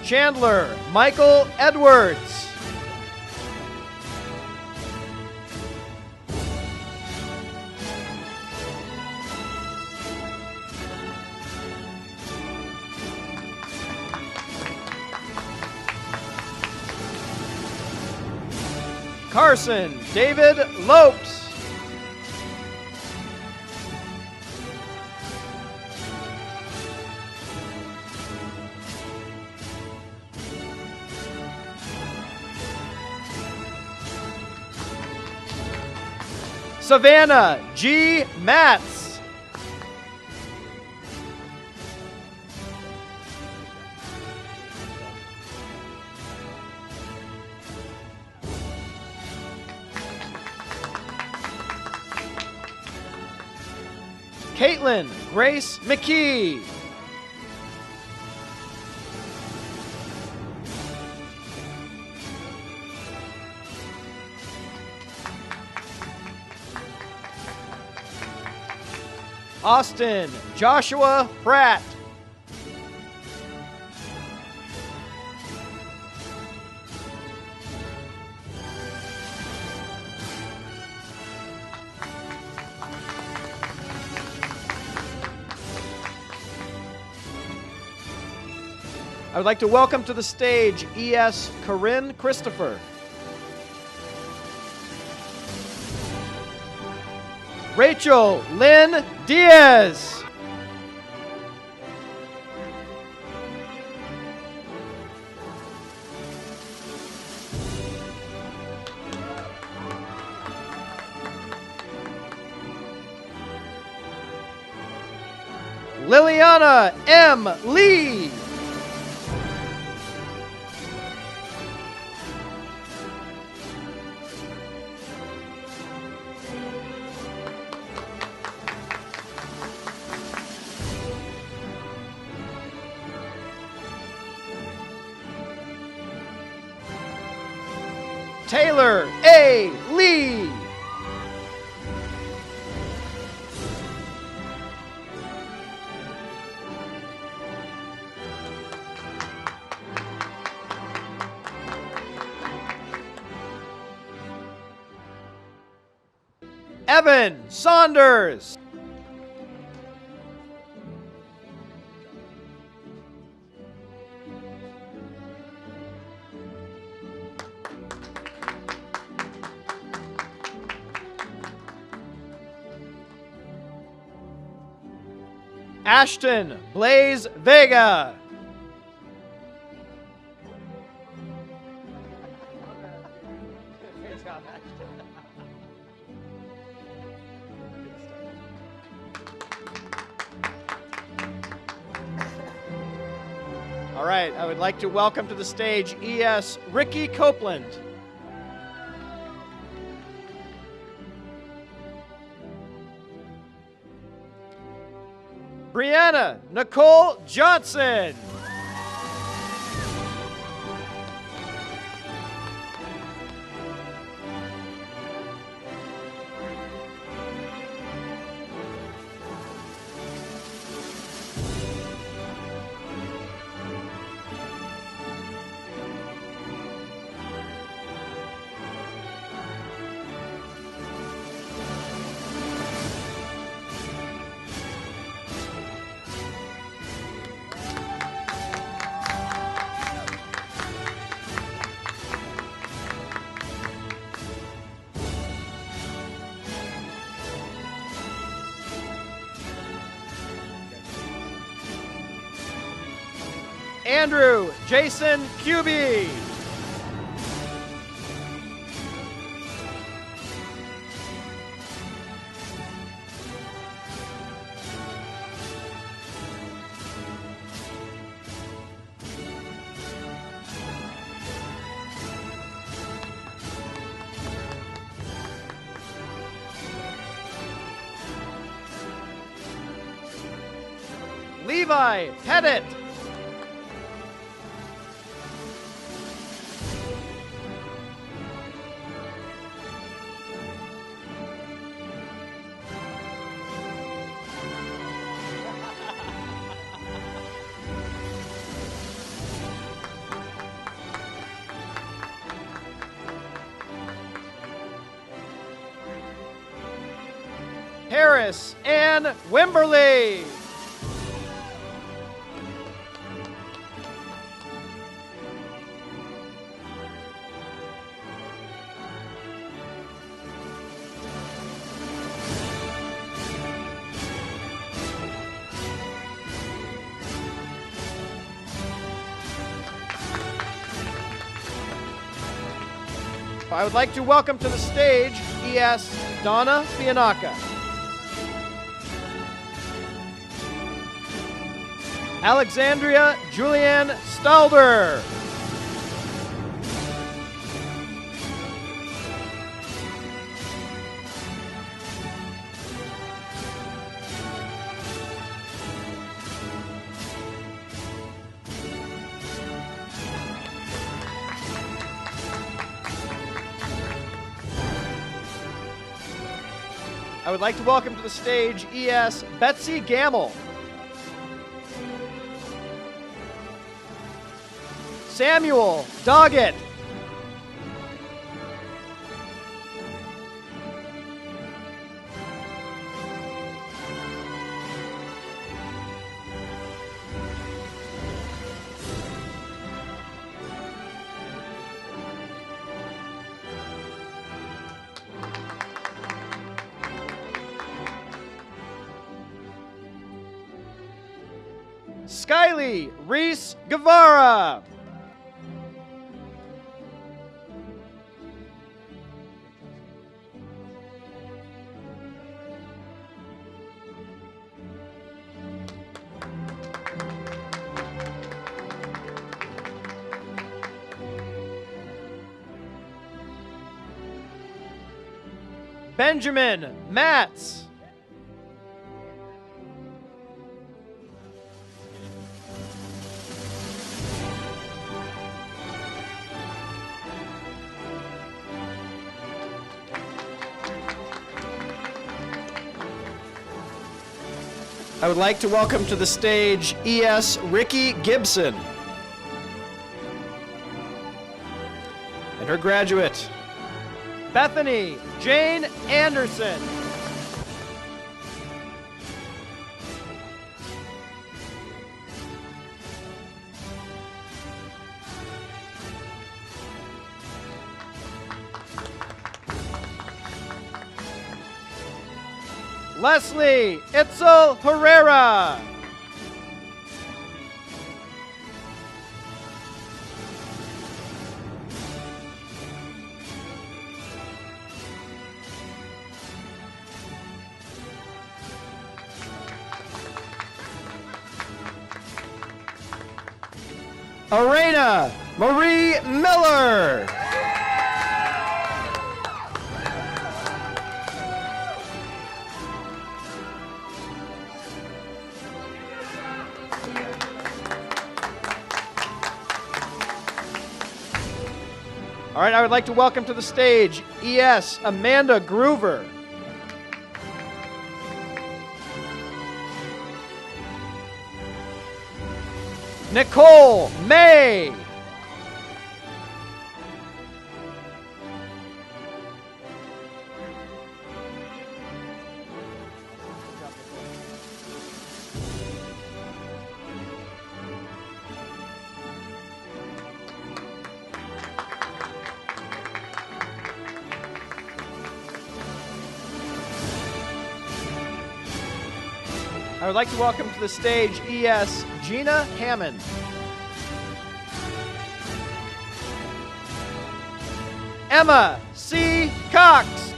Chandler Michael Edwards. Carson David Lopes. Savannah G. Matz. Caitlin Grace McKee. Austin Joshua Pratt. I would like to welcome to the stage E.S. Corinne Christopher. Rachel Lynn Diaz. Liliana M. Lee. Taylor A. Lee. Evan Saunders. Ashton Blaze Vega. All right, I would like to welcome to the stage E.S. Ricky Copeland. Brianna Nicole Johnson. Andrew Jason Cuby. Levi Pettit. Harris Ann Wimberly. I would like to welcome to the stage ES Donna Fianacca, Alexandria Julianne Stalder, I would like to welcome to the stage ES Betsy Gamble, Samuel Doggett, Skyly Reese Guevara, Benjamin Matz, I would like to welcome to the stage ES Ricky Gibson and her graduate, Bethany Jane Anderson. Leslie Itzel Herrera. Arena Marie Miller. All right, I would like to welcome to the stage ES Amanda Groover, Nicole May, I would like to welcome to the stage ES Gina Hammond, Emma C. Cox.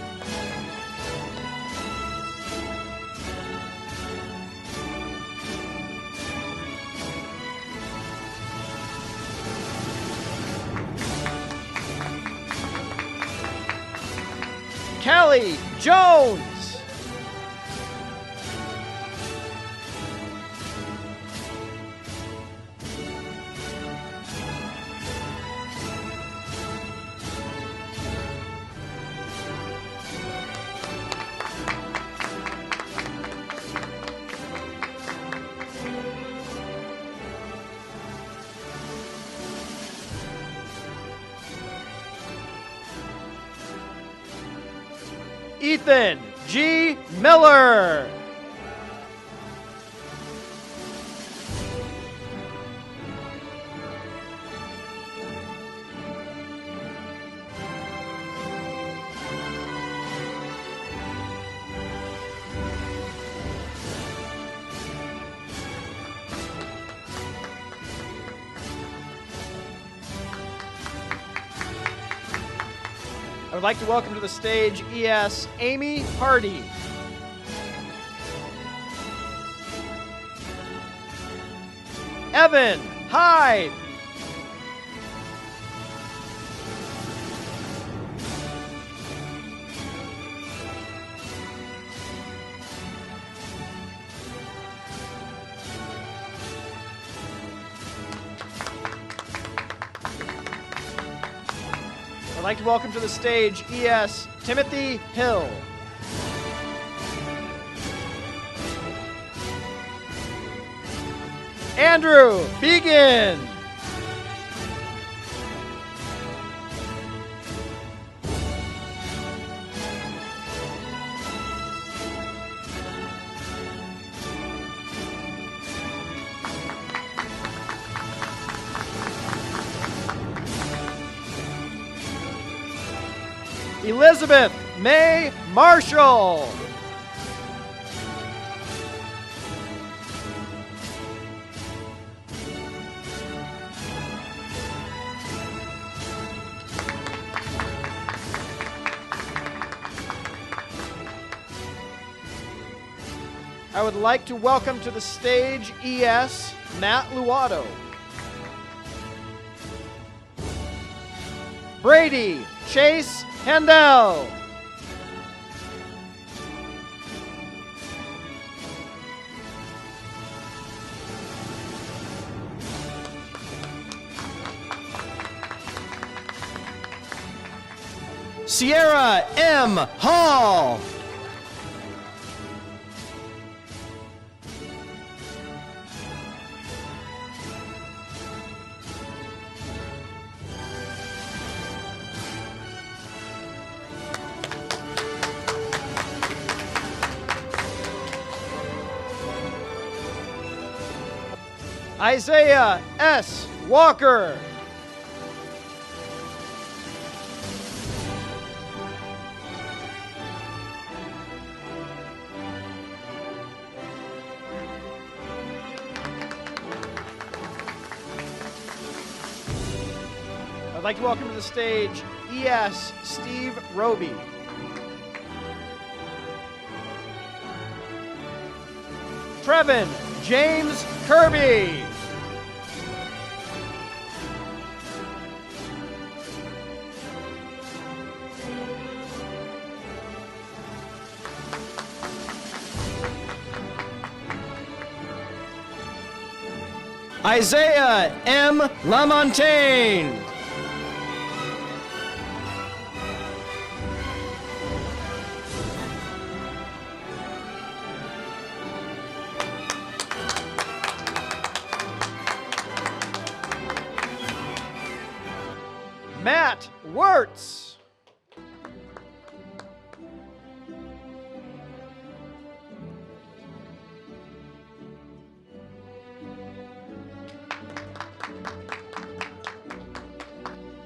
Kelly Jones. Ethan G. Miller. I would like to welcome to the stage ES Amy Hardy. Evan Hyde. I'd like to welcome to the stage ES Timothy Hill. Andrew Began. Elizabeth May Marshall. I would like to welcome to the stage ES Matt Luato. Brady Chase Handel. Sierra M. Hall. Isaiah S. Walker. I'd like to welcome to the stage ES Steve Roby. Trevin James Kirby. Isaiah M. Lamontagne. Matt Wirtz.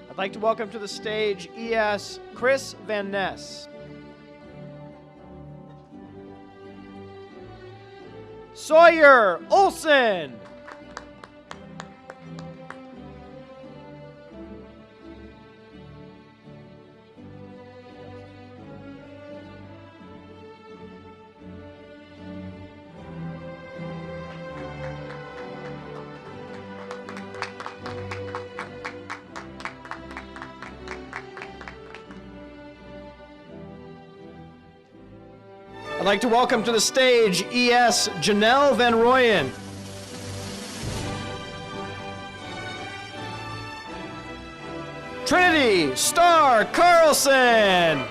I'd like to welcome to the stage ES Chris Van Ness. Sawyer Olson. I'd like to welcome to the stage ES Janelle Van Royen. Trinity Star Carlson.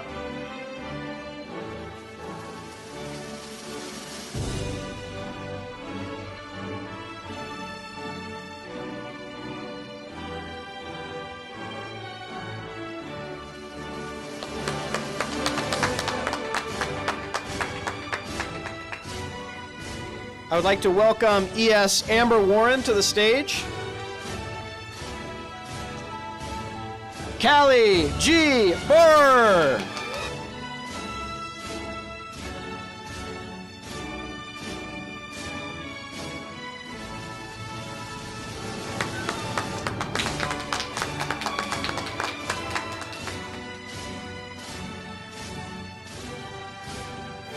I would like to welcome ES Amber Warren to the stage. Callie G. Borer.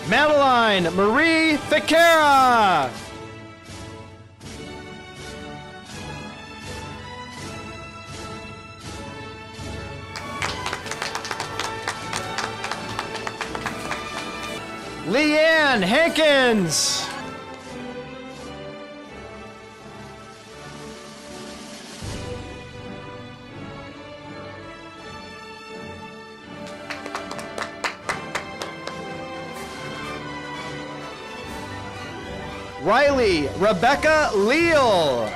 Madeline Marie Ficara. Leanne Hankins. Riley Rebecca Leal.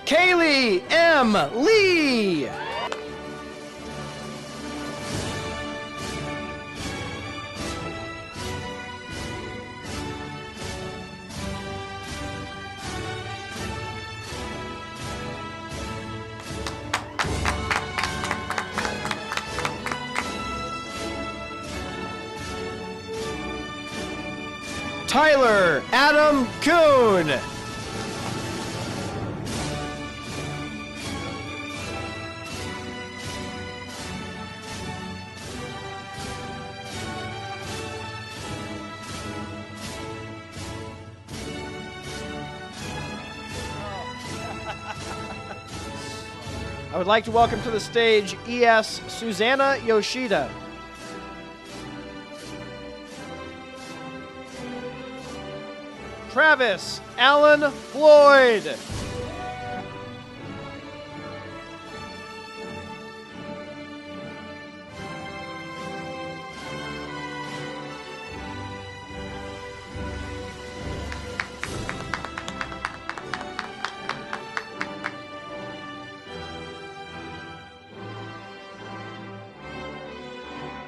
Kaylee M. Lee. Tyler Adam Kuhn. I would like to welcome to the stage ES Susanna Yoshida. Travis Allen Floyd.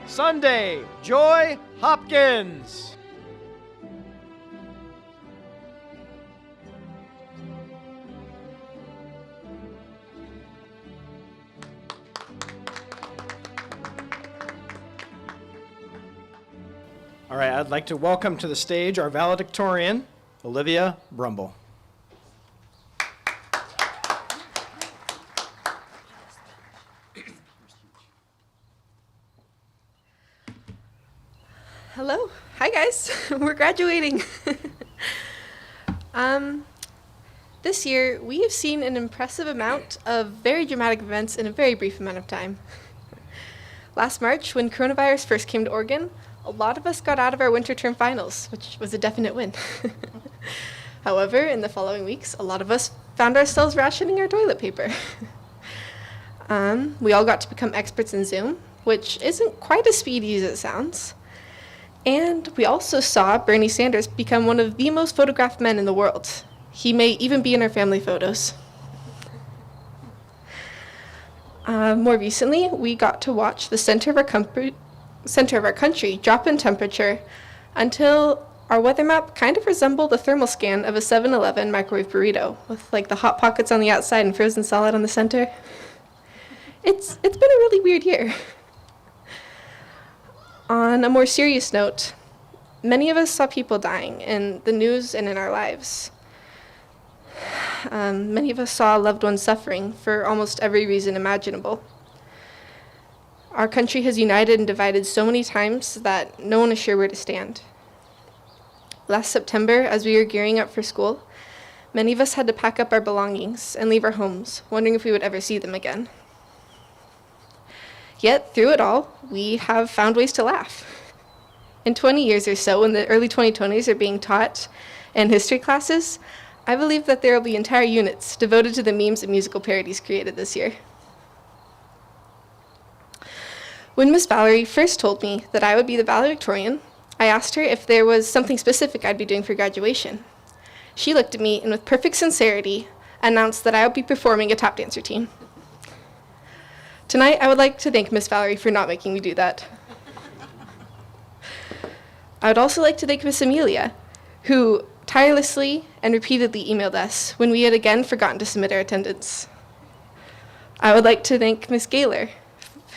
Sunday Joy Hopkins. All right, I'd like to welcome to the stage our valedictorian, Olivia Brumble. Hello. Hi, guys. We're graduating. This year, we have seen an impressive amount of very dramatic events in a very brief amount of time. Last March, when coronavirus first came to Oregon, a lot of us got out of our winter term finals, which was a definite win. However, in the following weeks, a lot of us found ourselves rationing our toilet paper. We all got to become experts in Zoom, which isn't quite as speedy as it sounds. And we also saw Bernie Sanders become one of the most photographed men in the world. He may even be in our family photos. More recently, we got to watch the center of our country drop in temperature until our weather map kind of resembled a thermal scan of a 7-Eleven microwave burrito with like the hot pockets on the outside and frozen solid on the center. It's been a really weird year. On a more serious note, many of us saw people dying in the news and in our lives. Many of us saw loved ones suffering for almost every reason imaginable. Our country has united and divided so many times that no one is sure where to stand. Last September, as we were gearing up for school, many of us had to pack up our belongings and leave our homes, wondering if we would ever see them again. Yet, through it all, we have found ways to laugh. In 20 years or so, when the early 2020s are being taught in history classes, I believe that there will be entire units devoted to the memes and musical parodies created this year. When Miss Valerie first told me that I would be the valedictorian, I asked her if there was something specific I'd be doing for graduation. She looked at me and with perfect sincerity announced that I would be performing a tap dance routine. Tonight, I would like to thank Miss Valerie for not making me do that. I would also like to thank Miss Amelia, who tirelessly and repeatedly emailed us when we had again forgotten to submit our attendance. I would like to thank Miss Gaylor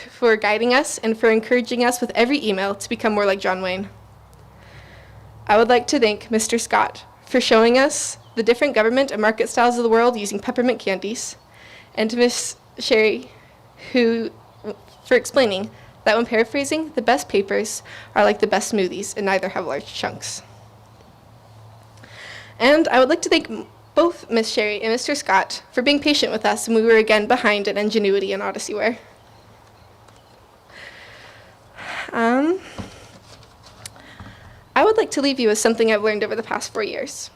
for guiding us and for encouraging us with every email to become more like John Wayne. I would like to thank Mr. Scott for showing us the different government and market styles of the world using peppermint candies, and to Miss Sherry for explaining that when paraphrasing, the best papers are like the best smoothies and neither have large chunks. And I would like to thank both Miss Sherry and Mr. Scott for being patient with us when we were again behind in Ingenuity and Odyssey-ware. I would like to leave you with something I've learned over the past 4 years.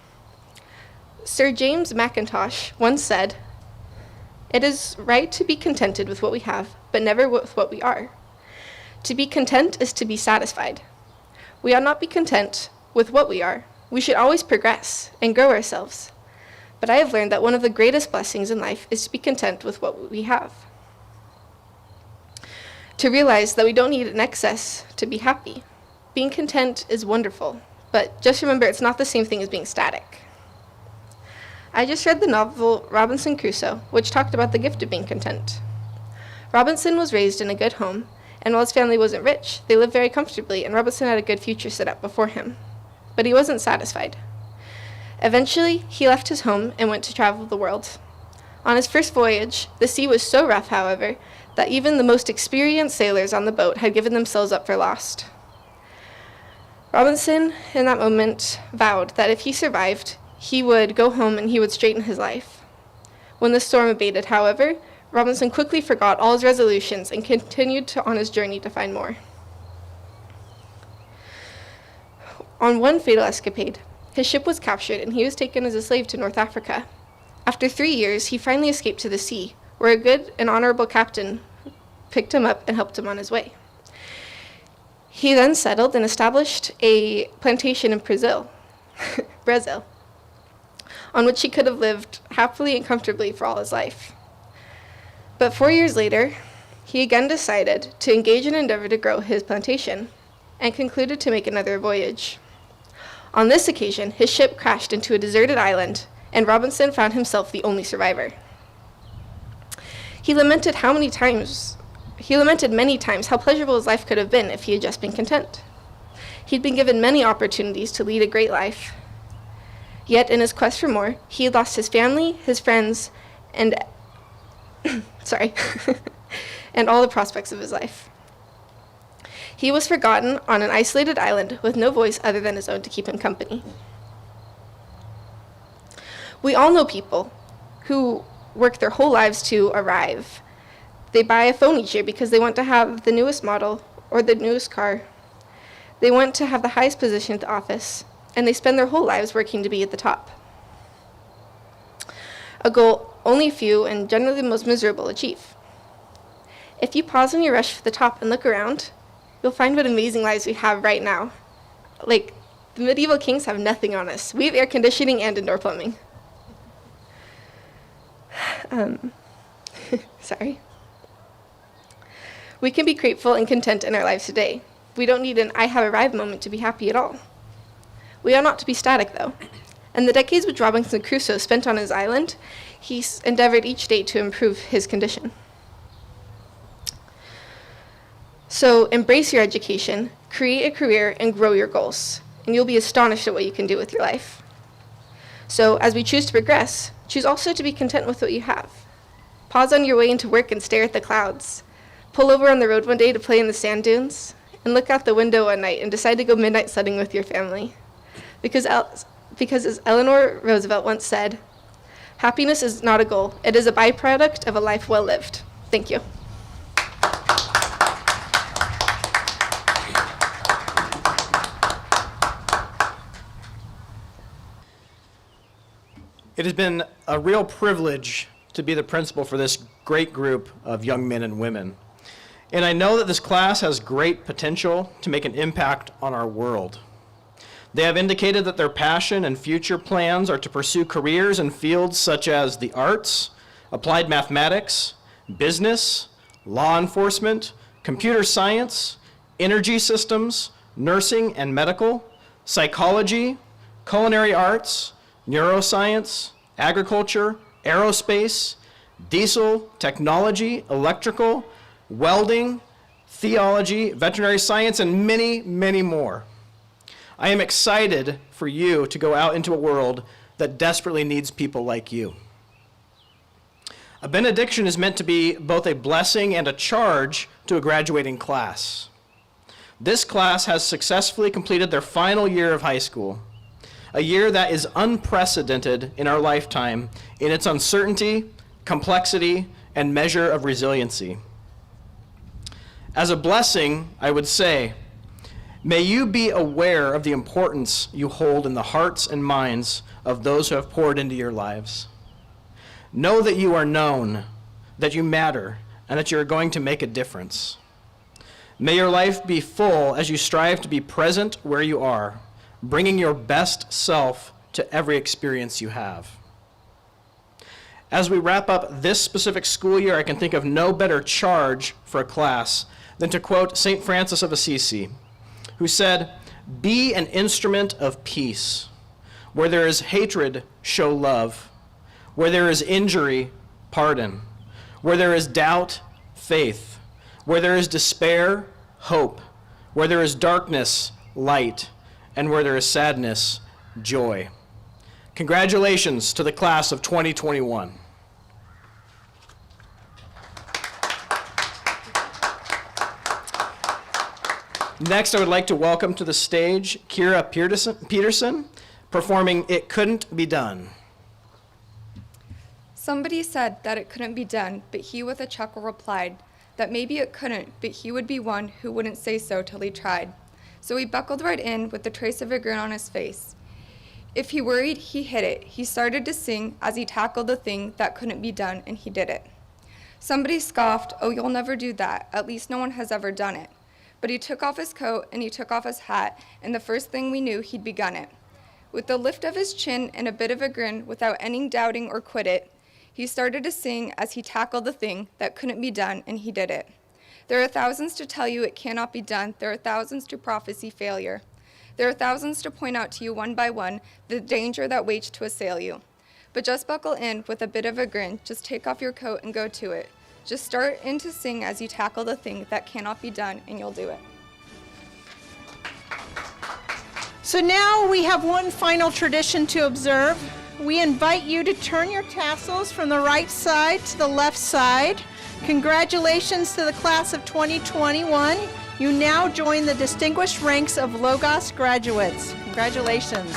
Sir James Mackintosh once said, "It is right to be contented with what we have, but never with what we are. To be content is to be satisfied. We ought not be content with what we are. We should always progress and grow ourselves. But I have learned that one of the greatest blessings in life is to be content with what we have. To realize that we don't need an excess to be happy. Being content is wonderful, but just remember it's not the same thing as being static." I just read the novel Robinson Crusoe, which talked about the gift of being content. Robinson was raised in a good home, and while his family wasn't rich, they lived very comfortably, and Robinson had a good future set up before him. But he wasn't satisfied. Eventually, he left his home and went to travel the world. On his first voyage, the sea was so rough, however, that even the most experienced sailors on the boat had given themselves up for lost. Robinson, in that moment, vowed that if he survived, he would go home and he would straighten his life. When the storm abated, however, Robinson quickly forgot all his resolutions and continued on his journey to find more. On one fatal escapade, his ship was captured and he was taken as a slave to North Africa. After 3 years, he finally escaped to the sea, where a good and honorable captain picked him up and helped him on his way. He then settled and established a plantation in Brazil, on which he could have lived happily and comfortably for all his life. But 4 years later, he again decided to engage in an endeavor to grow his plantation and concluded to make another voyage. On this occasion, his ship crashed into a deserted island, and Robinson found himself the only survivor. He lamented many times how pleasurable his life could have been if he had just been content. He'd been given many opportunities to lead a great life. Yet in his quest for more, he had lost his family, his friends, and and all the prospects of his life. He was forgotten on an isolated island with no voice other than his own to keep him company. We all know people who work their whole lives to arrive. They buy a phone each year because they want to have the newest model or the newest car. They want to have the highest position at the office, and they spend their whole lives working to be at the top. A goal only a few, and generally the most miserable, achieve. If you pause in your rush for the top and look around, you'll find what amazing lives we have right now. Like, the medieval kings have nothing on us. We have air conditioning and indoor plumbing. We can be grateful and content in our lives today. We don't need an I have arrived moment to be happy at all. We are not to be static, though. In the decades which Robinson Crusoe spent on his island, he endeavored each day to improve his condition. So embrace your education, create a career, and grow your goals, and you'll be astonished at what you can do with your life. So as we choose to progress, choose also to be content with what you have. Pause on your way into work and stare at the clouds. pull over on the road one day to play in the sand dunes, and look out the window one night and decide to go midnight sledding with your family. Because as Eleanor Roosevelt once said, happiness is not a goal, it is a byproduct of a life well lived. Thank you. It has been a real privilege to be the principal for this great group of young men and women. And I know that this class has great potential to make an impact on our world. They have indicated that their passion and future plans are to pursue careers in fields such as the arts, applied mathematics, business, law enforcement, computer science, energy systems, nursing and medical, psychology, culinary arts, neuroscience, agriculture, aerospace, diesel, technology, electrical, welding, theology, veterinary science, and many, many more. I am excited for you to go out into a world that desperately needs people like you. A benediction is meant to be both a blessing and a charge to a graduating class. This class has successfully completed their final year of high school, a year that is unprecedented in our lifetime in its uncertainty, complexity, and measure of resiliency. As a blessing, I would say, may you be aware of the importance you hold in the hearts and minds of those who have poured into your lives. Know that you are known, that you matter, and that you are going to make a difference. May your life be full as you strive to be present where you are, bringing your best self to every experience you have. As we wrap up this specific school year, I can think of no better charge for a class than to quote St. Francis of Assisi, who said, "Be an instrument of peace. Where there is hatred, show love. Where there is injury, pardon. Where there is doubt, faith. Where there is despair, hope. Where there is darkness, light. And where there is sadness, joy." Congratulations to the class of 2021. Next, I would like to welcome to the stage Kira Peterson performing "It Couldn't Be Done." Somebody said that it couldn't be done, but he with a chuckle replied that maybe it couldn't, but he would be one who wouldn't say so till he tried. So he buckled right in with the trace of a grin on his face. If he worried, he hid it. He started to sing as he tackled the thing that couldn't be done, and he did it. Somebody scoffed, "Oh, you'll never do that. At least no one has ever done it." But he took off his coat and he took off his hat, and the first thing we knew, he'd begun it. With the lift of his chin and a bit of a grin, without any doubting or quit it, he started to sing as he tackled the thing that couldn't be done, and he did it. There are thousands to tell you it cannot be done. There are thousands to prophesy failure. There are thousands to point out to you one by one the danger that waits to assail you. But just buckle in with a bit of a grin. Just take off your coat and go to it. Just start in to sing as you tackle the thing that cannot be done, and you'll do it. So now we have one final tradition to observe. We invite you to turn your tassels from the right side to the left side. Congratulations to the class of 2021. You now join the distinguished ranks of Logos graduates. Congratulations.